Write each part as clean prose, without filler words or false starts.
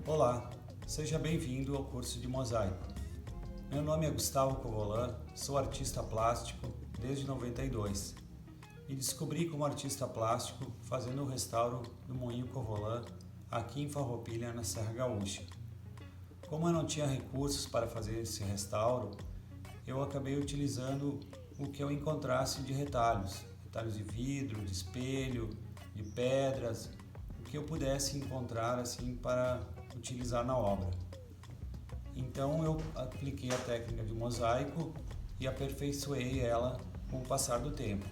Olá, seja bem-vindo ao curso de mosaico. Meu nome é Gustavo Covolan, sou artista plástico desde 92. Me descobri como artista plástico fazendo o restauro do Moinho Covolan aqui em Farroupilha, na Serra Gaúcha. Como eu não tinha recursos para fazer esse restauro, eu acabei utilizando o que eu encontrasse de retalhos de vidro, de espelho, de pedras, o que eu pudesse encontrar assim para utilizar na obra. Então eu apliquei a técnica de mosaico e aperfeiçoei ela com o passar do tempo.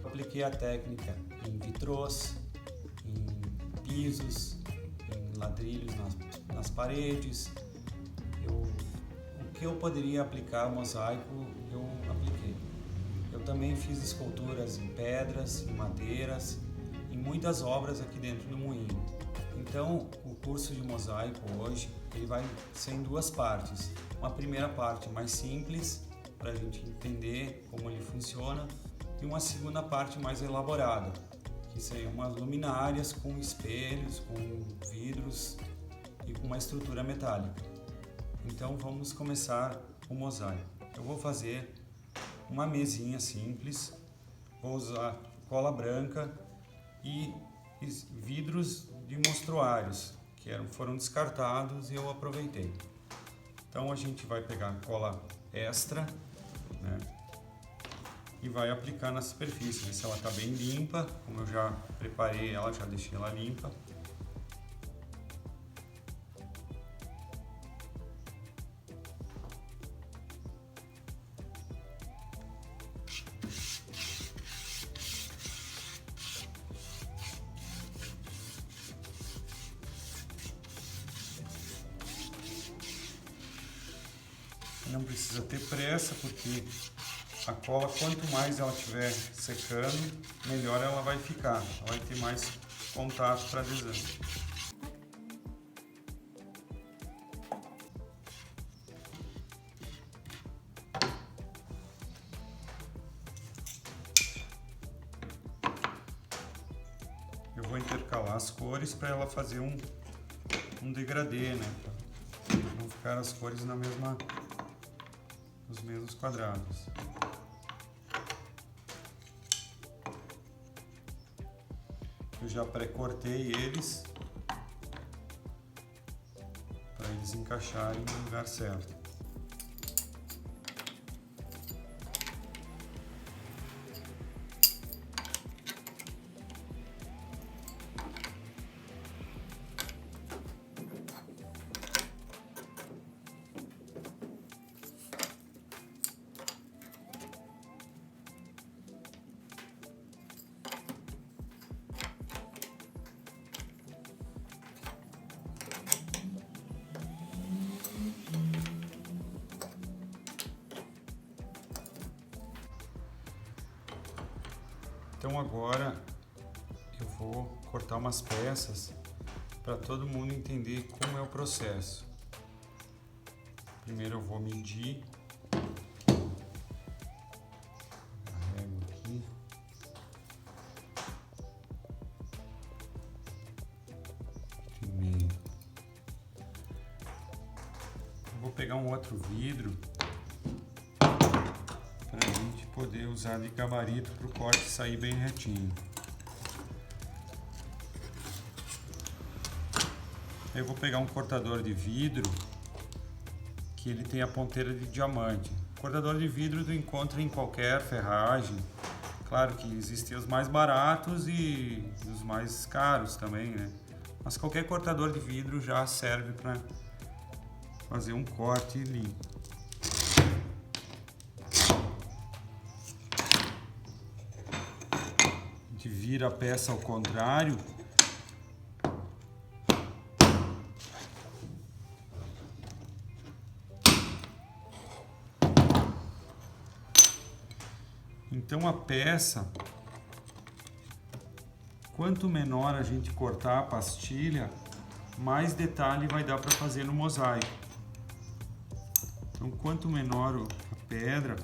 Eu apliquei a técnica em vitrôs, em pisos, em ladrilhos nas paredes. O que eu poderia aplicar mosaico, eu apliquei. Eu também fiz esculturas em pedras, em madeiras, em muitas obras aqui dentro do moinho. Então, o curso de mosaico hoje ele vai ser em duas partes. Uma primeira parte mais simples, para a gente entender como ele funciona, e uma segunda parte mais elaborada, que seriam umas luminárias com espelhos, com vidros e com uma estrutura metálica. Então, vamos começar o mosaico. Eu vou fazer uma mesinha simples, vou usar cola branca e vidros de mostruários que foram descartados e eu aproveitei. Então a gente vai pegar cola extra, né, e vai aplicar na superfície, ver se ela está bem limpa. Como eu já preparei ela, já deixei ela limpa. Não precisa ter pressa, porque a cola, quanto mais ela estiver secando, melhor ela vai ficar. Ela vai ter mais contato para adesão. Eu vou intercalar as cores para ela fazer um degradê, né? Para não ficar as cores nos mesmos quadrados. Eu já pré-cortei eles para eles encaixarem no lugar certo. Então agora eu vou cortar umas peças para todo mundo entender como é o processo. Primeiro eu vou medir. Carrego aqui. Primeiro. Eu vou pegar um outro vidro para a gente poder usar de gabarito para o corte sair bem retinho. Eu vou pegar um cortador de vidro que ele tem a ponteira de diamante. O cortador de vidro tu encontra em qualquer ferragem. Claro que existem os mais baratos e os mais caros também, né? Mas qualquer cortador de vidro já serve para fazer um corte limpo. Vira a peça ao contrário. Então a peça, quanto menor a gente cortar a pastilha, mais detalhe vai dar para fazer no mosaico. Então Então, quanto menor a pedra,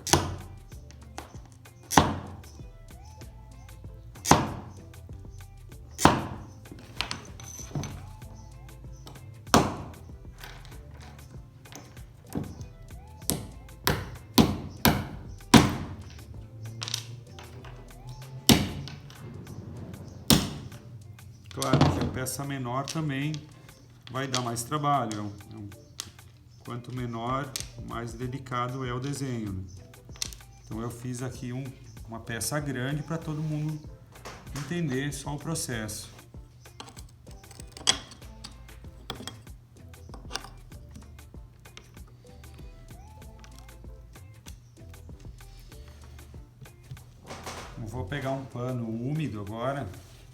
claro que a peça menor também vai dar mais trabalho. Quanto menor, mais delicado é o desenho, né? Então eu fiz aqui uma peça grande para todo mundo entender só o processo. Eu vou pegar um pano úmido agora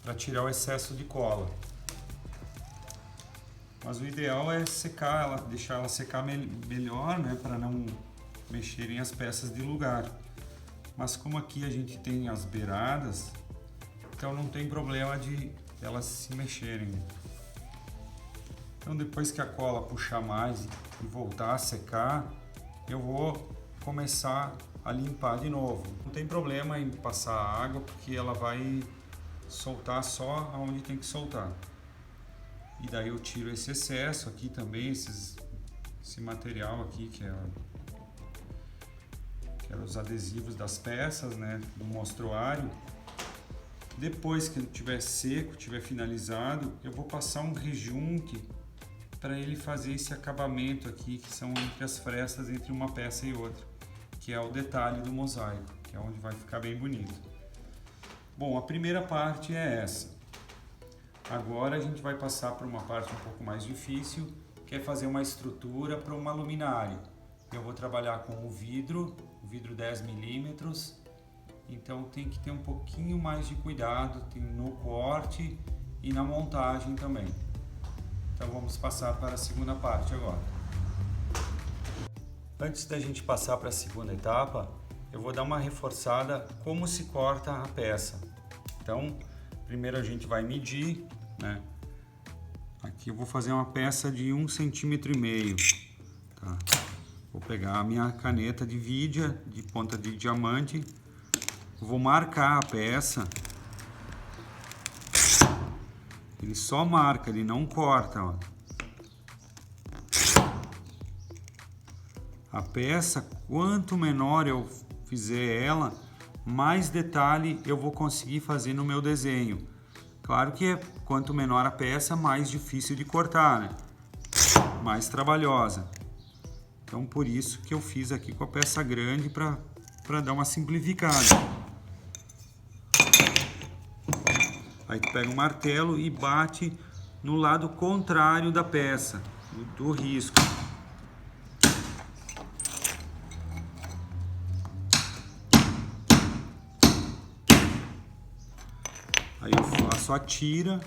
para tirar o excesso de cola. Mas o ideal é secar ela, deixar ela secar melhor, né, para não mexerem as peças de lugar. Mas como aqui a gente tem as beiradas, então não tem problema de elas se mexerem. Então depois que a cola puxar mais e voltar a secar, eu vou começar a limpar de novo. Não tem problema em passar água, porque ela vai soltar só aonde tem que soltar. E daí eu tiro esse excesso aqui também, esse material aqui que é os adesivos das peças, né, do mostruário. Depois que ele estiver seco, estiver finalizado, eu vou passar um rejunte para ele fazer esse acabamento aqui, que são entre as frestas entre uma peça e outra, que é o detalhe do mosaico, que é onde vai ficar bem bonito. Bom, a primeira parte é essa. Agora a gente vai passar por uma parte um pouco mais difícil, que é fazer uma estrutura para uma luminária. Eu vou trabalhar com o vidro 10 milímetros, então tem que ter um pouquinho mais de cuidado no corte e na montagem também. Então vamos passar para a segunda parte agora. Antes da gente passar para a segunda etapa, eu vou dar uma reforçada como se corta a peça. Então, primeiro a gente vai medir, né? Aqui eu vou fazer uma peça de 1,5 cm, tá? Vou pegar a minha caneta de vidia de ponta de diamante, vou marcar a peça. Ele só marca, ele não corta, ó. A peça, quanto menor eu fizer ela, mais detalhe eu vou conseguir fazer no meu desenho. Claro que quanto menor a peça, mais difícil de cortar, né? Mais trabalhosa. Então por isso que eu fiz aqui com a peça grande para dar uma simplificada. Aí tu pega um martelo e bate no lado contrário da peça, do risco. Aí eu faço a tira,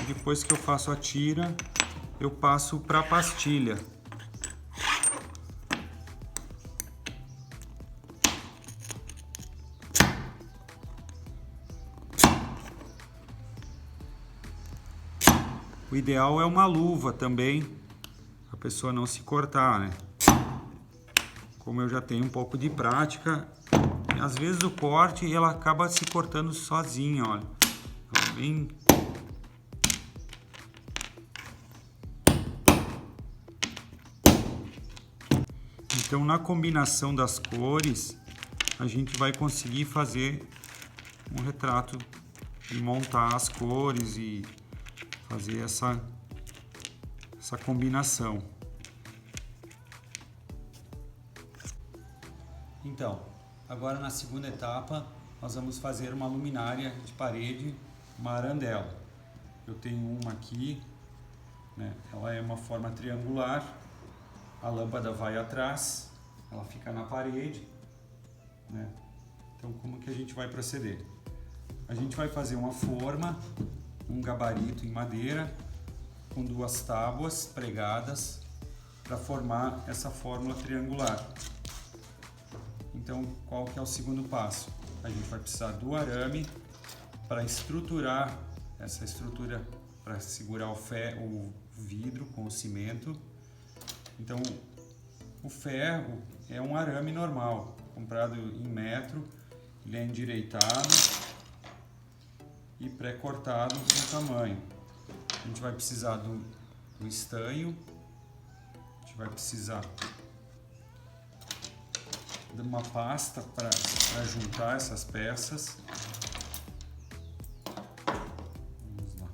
e depois que eu faço a tira, eu passo para a pastilha. O ideal é uma luva também, a pessoa não se cortar, né? Como eu já tenho um pouco de prática, às vezes o corte ela acaba se cortando sozinha, olha. Bem... Então, na combinação das cores, a gente vai conseguir fazer um retrato e montar as cores e fazer essa combinação. Então, agora na segunda etapa, nós vamos fazer uma luminária de parede, uma arandela. Eu tenho uma aqui, né? Ela é uma forma triangular, a lâmpada vai atrás, ela fica na parede, né? Então, como que a gente vai proceder? A gente vai fazer uma forma, um gabarito em madeira, com 2 tábuas pregadas para formar essa fórmula triangular. Então, qual que é o segundo passo? A gente vai precisar do arame para estruturar essa estrutura, para segurar o vidro com o cimento. Então, O ferro é um arame normal, comprado em metro, ele é endireitado e pré-cortado no tamanho. A gente vai precisar do estanho, a gente vai precisar de uma pasta para juntar essas peças. Vamos lá.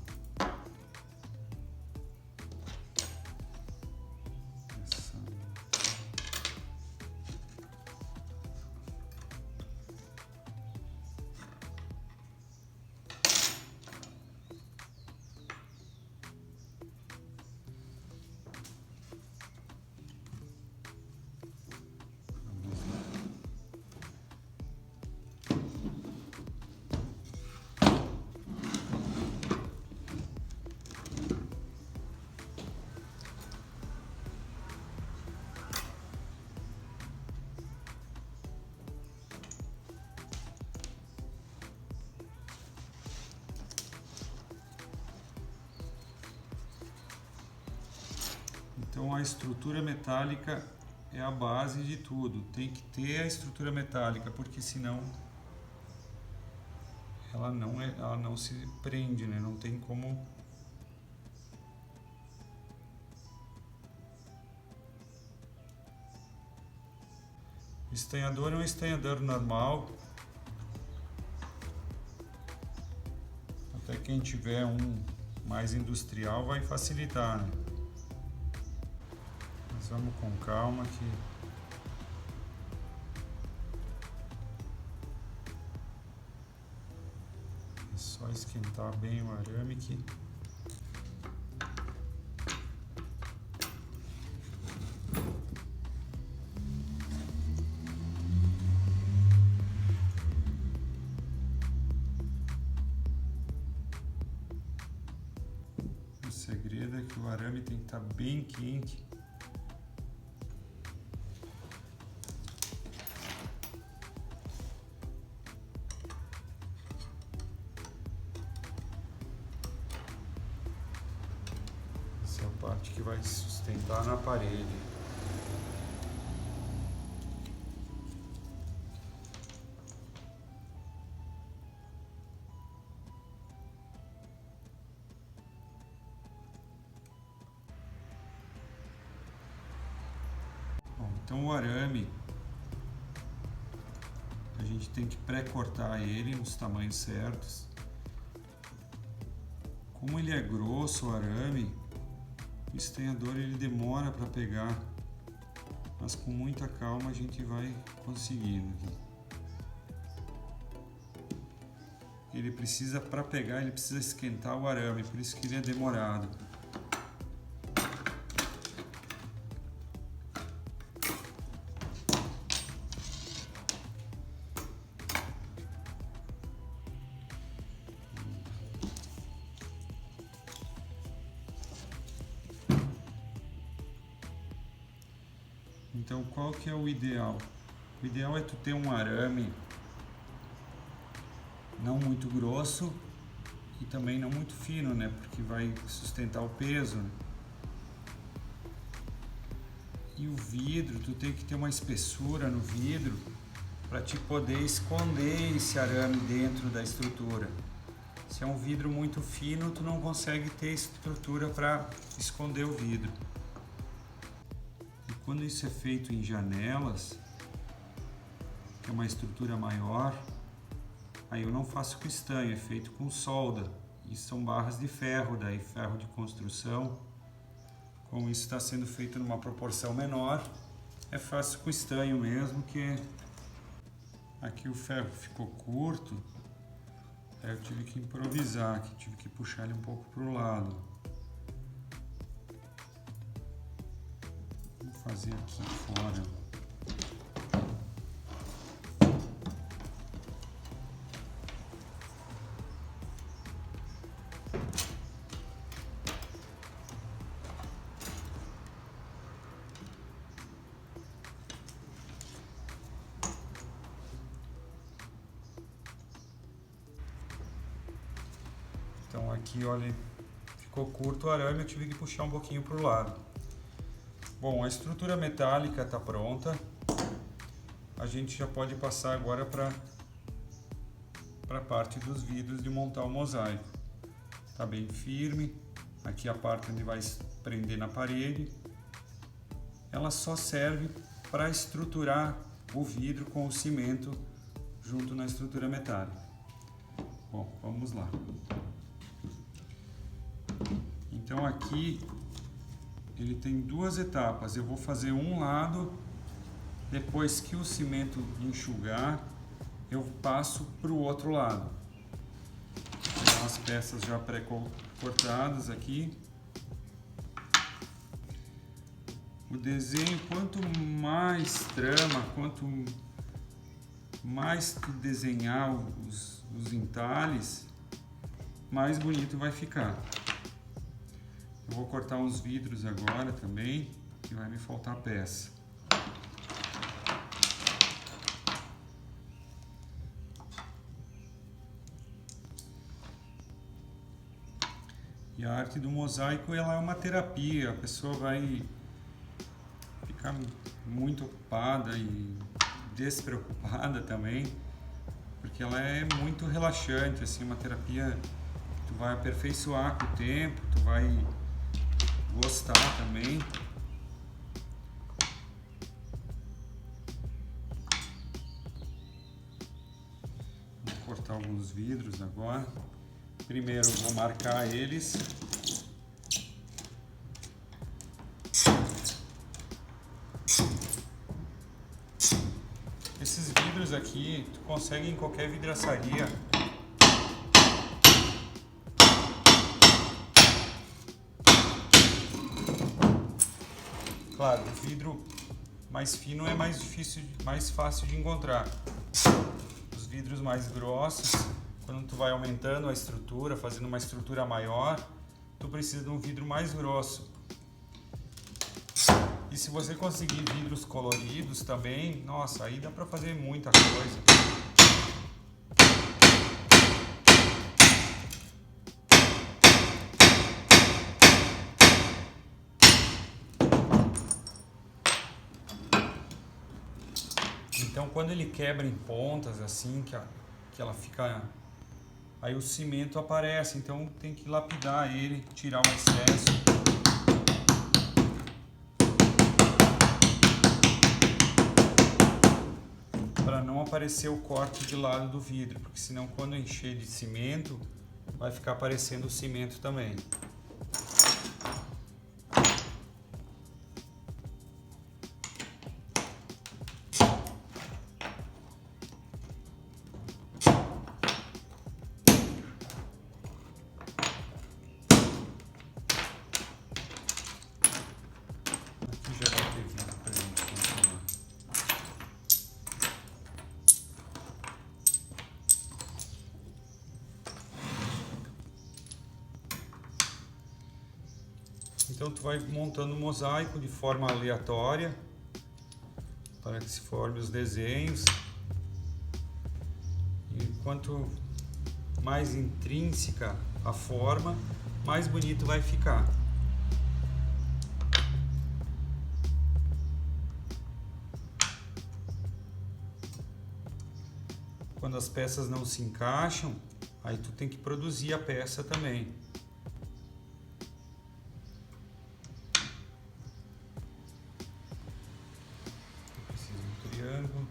Então a estrutura metálica é a base de tudo. Tem que ter a estrutura metálica, porque senão ela não se prende, né? Não tem como. O estanhador é um estanhador normal. Até quem tiver um mais industrial vai facilitar, né? Mas vamos com calma que é só esquentar bem o arame que o segredo é que o arame tem que estar bem quente. Essa é a parte que vai sustentar na parede. Bom, então o arame a gente tem que pré-cortar ele nos tamanhos certos. Como ele é grosso o arame, o estanhador ele demora para pegar, mas com muita calma a gente vai conseguindo. Ele precisa, para pegar, ele precisa esquentar o arame, por isso que ele é demorado. Então, qual que é o ideal? O ideal é tu ter um arame não muito grosso e também não muito fino, né? Porque vai sustentar o peso, né? E o vidro, tu tem que ter uma espessura no vidro para te poder esconder esse arame dentro da estrutura. Se é um vidro muito fino, tu não consegue ter estrutura para esconder o vidro. Quando isso é feito em janelas, que é uma estrutura maior, aí eu não faço com estanho, é feito com solda. E são barras de ferro, daí ferro de construção. Como isso está sendo feito numa proporção menor, é fácil com estanho mesmo, que aqui o ferro ficou curto, aí eu tive que improvisar, aqui tive que puxar ele um pouco para o lado. Fazer aqui fora. Então aqui, olha, ficou curto o arame, eu tive que puxar um pouquinho para o lado. Bom, a estrutura metálica está pronta. A gente já pode passar agora para a parte dos vidros de montar o mosaico. Está bem firme. Aqui a parte onde vai prender na parede. Ela só serve para estruturar o vidro com o cimento junto na estrutura metálica. Bom, vamos lá. Então aqui ele tem duas etapas. Eu vou fazer um lado, depois que o cimento enxugar, eu passo para o outro lado. Então, as peças já pré-cortadas aqui. O desenho, quanto mais trama, quanto mais tu desenhar os entalhes, mais bonito vai ficar. Eu vou cortar uns vidros agora também, que vai me faltar peça. E a arte do mosaico, ela é uma terapia, a pessoa vai ficar muito ocupada e despreocupada também, porque ela é muito relaxante, assim, uma terapia que tu vai aperfeiçoar com o tempo, tu vai gostar também. Vou cortar alguns vidros agora. Primeiro vou marcar eles. Esses vidros aqui tu consegue em qualquer vidraçaria. Claro, o vidro mais fino é mais difícil, mais fácil de encontrar. Os vidros mais grossos, quando tu vai aumentando a estrutura, fazendo uma estrutura maior, tu precisa de um vidro mais grosso. E se você conseguir vidros coloridos também, nossa, aí dá para fazer muita coisa. Então, quando ele quebra em pontas, assim, que ela fica... Aí o cimento aparece, então tem que lapidar ele, tirar o excesso. Para não aparecer o corte de lado do vidro, porque senão quando encher de cimento, vai ficar aparecendo o cimento também. Então tu vai montando o mosaico de forma aleatória para que se forme os desenhos. E quanto mais intrínseca a forma, mais bonito vai ficar. Quando as peças não se encaixam, aí tu tem que produzir a peça também. Triângulo.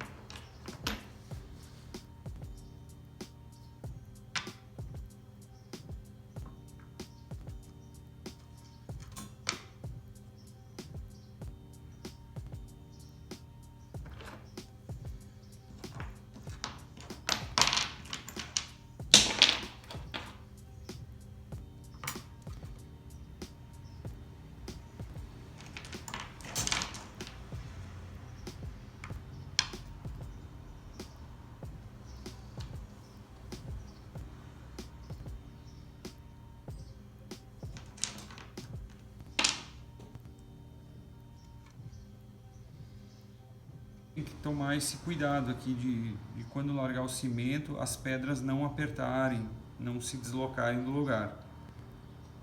Tem que tomar esse cuidado aqui de quando largar o cimento, as pedras não apertarem, não se deslocarem do lugar.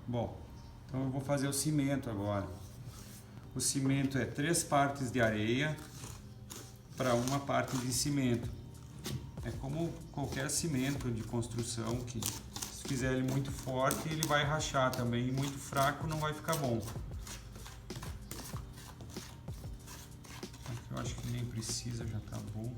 Bom, então eu vou fazer o cimento agora. o cimento é 3 partes de areia para 1 parte de cimento. É como qualquer cimento de construção que se fizer ele muito forte ele vai rachar também, e muito fraco não vai ficar bom. Aqui eu acho que nem precisa, já tá bom.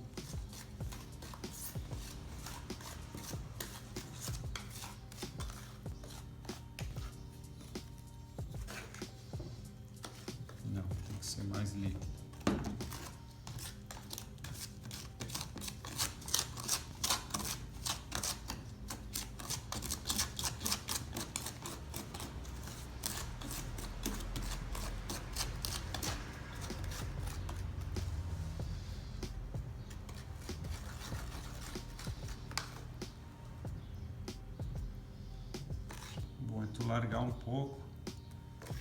Não, tem que ser mais líquido. Bom, é tu largar um pouco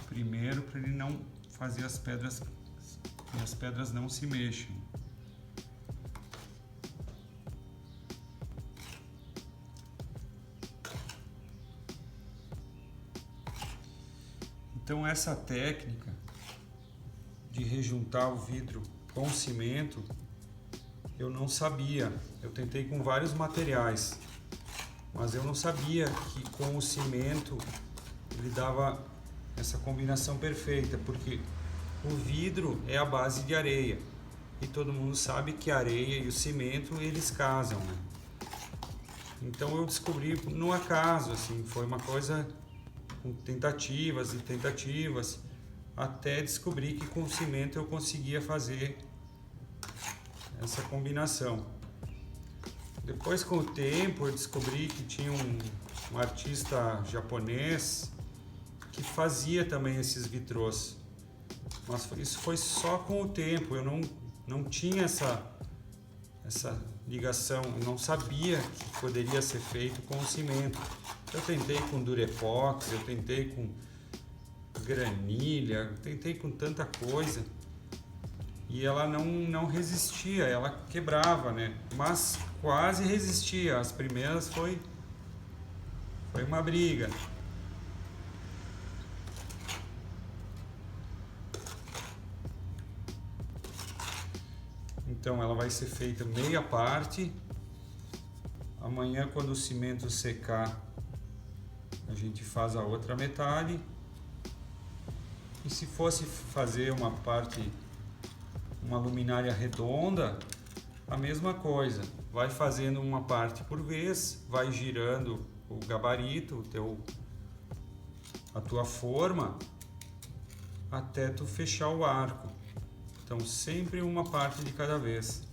primeiro para ele não fazer as pedras e as pedras não se mexem. Então essa técnica de rejuntar o vidro com cimento eu não sabia. Eu tentei com vários materiais, mas eu não sabia que com o cimento ele dava essa combinação perfeita, porque o vidro é a base de areia e todo mundo sabe que a areia e o cimento eles casam, né? Então eu descobri no acaso, assim, foi uma coisa com tentativas e tentativas até descobrir que com o cimento eu conseguia fazer essa combinação. Depois, com o tempo, eu descobri que tinha um artista japonês que fazia também esses vitrôs, mas isso foi só com o tempo. Eu não tinha essa ligação, eu não sabia que poderia ser feito com o cimento. Eu tentei com durepox, eu tentei com granilha, eu tentei com tanta coisa e ela não resistia, ela quebrava, né? Mas quase resistia. As primeiras foi uma briga. Então ela vai ser feita meia parte. Amanhã, quando o cimento secar, a gente faz a outra metade. E se fosse fazer uma luminária redonda, a mesma coisa. Vai fazendo uma parte por vez, vai girando o gabarito, a tua forma, até tu fechar o arco. Então sempre uma parte de cada vez.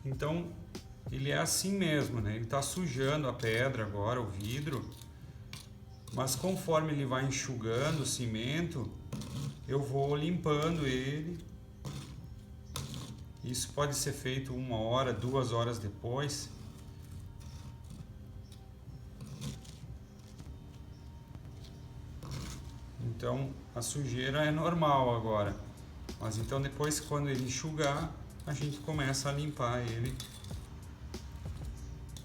Então ele é assim mesmo, né? Ele está sujando a pedra agora, o vidro, mas conforme ele vai enxugando o cimento, eu vou limpando ele. Isso pode ser feito 1 hora, 2 horas depois. Então a sujeira é normal agora, mas então depois, quando ele enxugar, a gente começa a limpar ele.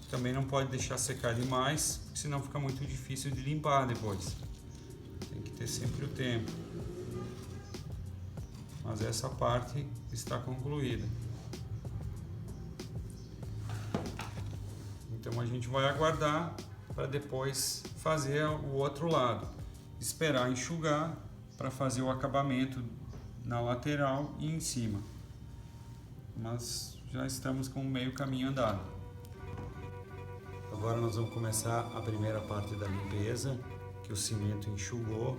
Também não pode deixar secar demais, senão fica muito difícil de limpar depois. Tem que ter sempre o tempo. Mas essa parte está concluída. Então a gente vai aguardar para depois fazer o outro lado. Esperar enxugar para fazer o acabamento na lateral e em cima. Mas já estamos com meio caminho andado. Agora nós vamos começar a primeira parte da limpeza, que o cimento enxugou,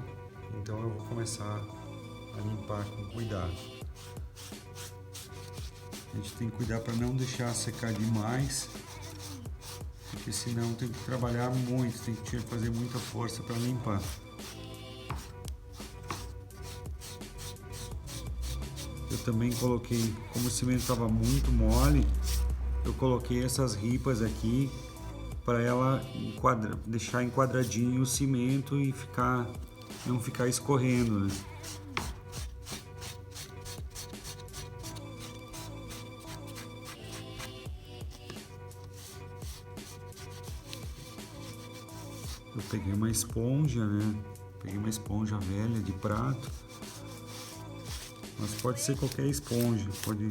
então eu vou começar a limpar com cuidado. A gente tem que cuidar para não deixar secar demais, porque senão tem que trabalhar muito, tem que fazer muita força para limpar. Eu também coloquei, como o cimento estava muito mole, eu coloquei essas ripas aqui para ela deixar enquadradinho o cimento e não ficar escorrendo, né? Eu peguei uma esponja, né? Peguei uma esponja velha de prato, mas pode ser qualquer esponja, pode.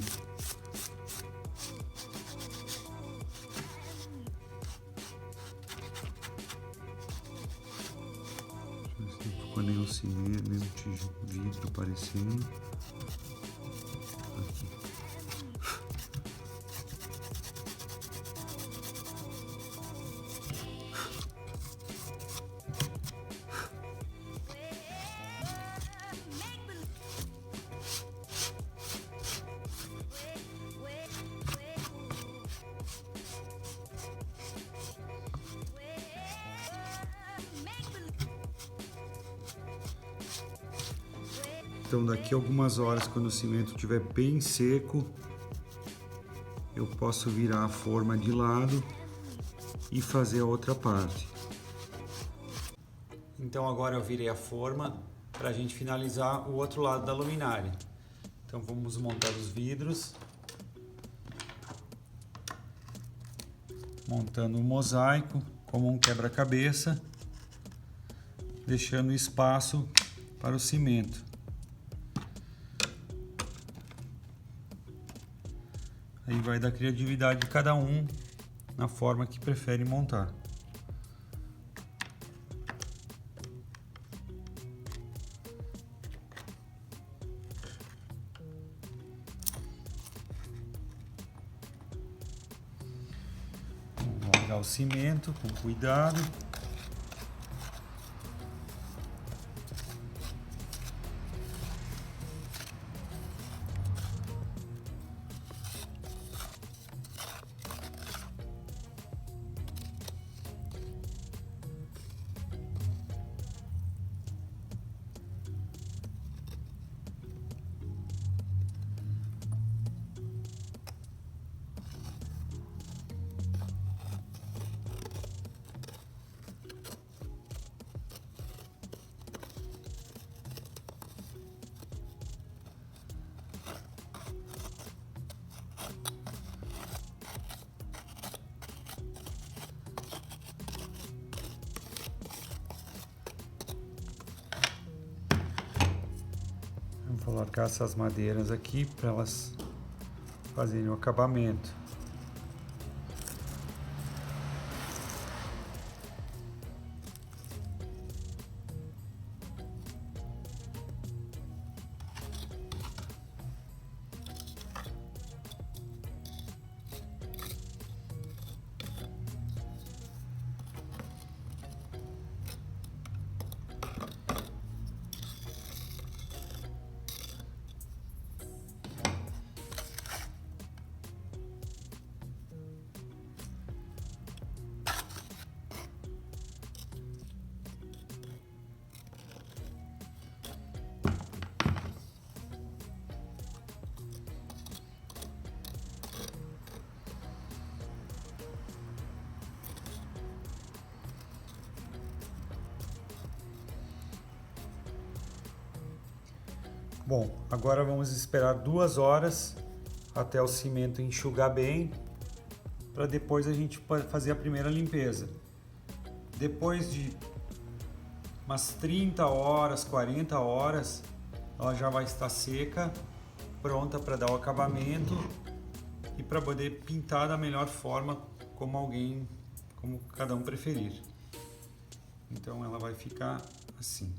Ficou nem o cimento, nem o vidro aparecendo. Aqui. Então daqui a algumas horas, quando o cimento estiver bem seco, eu posso virar a forma de lado e fazer a outra parte. Então agora eu virei a forma para a gente finalizar o outro lado da luminária. Então vamos montar os vidros, montando o mosaico como um quebra-cabeça, deixando espaço para o cimento. Aí vai da criatividade de cada um na forma que prefere montar. Vou largar o cimento com cuidado. Vou colocar essas madeiras aqui para elas fazerem o acabamento. Bom, agora vamos esperar 2 horas até o cimento enxugar bem, para depois a gente fazer a primeira limpeza. Depois de umas 30 horas, 40 horas, ela já vai estar seca, pronta para dar o acabamento e para poder pintar da melhor forma, como cada um preferir. Então ela vai ficar assim.